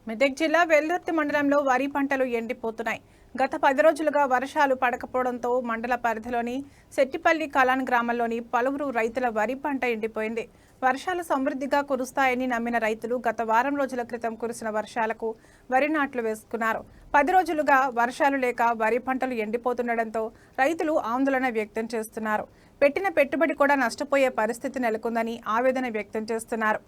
మెదక్ జిల్లా వెల్దుర్తి మండలంలో వరి పంటలు ఎండిపోతున్నాయి. గత 10 రోజులుగా వర్షాలు పడకపోవడంతో మండల పరిధిలోని సెట్టిపల్లి కలాన్ గ్రామంలోని పలువురు రైతుల వరి పంట ఎండిపోయింది. వర్షాలు సమృద్ధిగా కురుస్తాయని నమ్మిన రైతులు గత వారం రోజుల క్రితం కురిసిన వర్షాలకు వరి నాట్లు వేసుకున్నారు. 10 రోజులుగా వర్షాలు లేక వరి పంటలు ఎండిపోతుండటంతో రైతులు ఆందోళన వ్యక్తం చేస్తున్నారు. పెట్టిన పెట్టుబడి కూడా నష్టపోయే పరిస్థితి నెలకొందని ఆవేదన వ్యక్తం చేస్తున్నారు.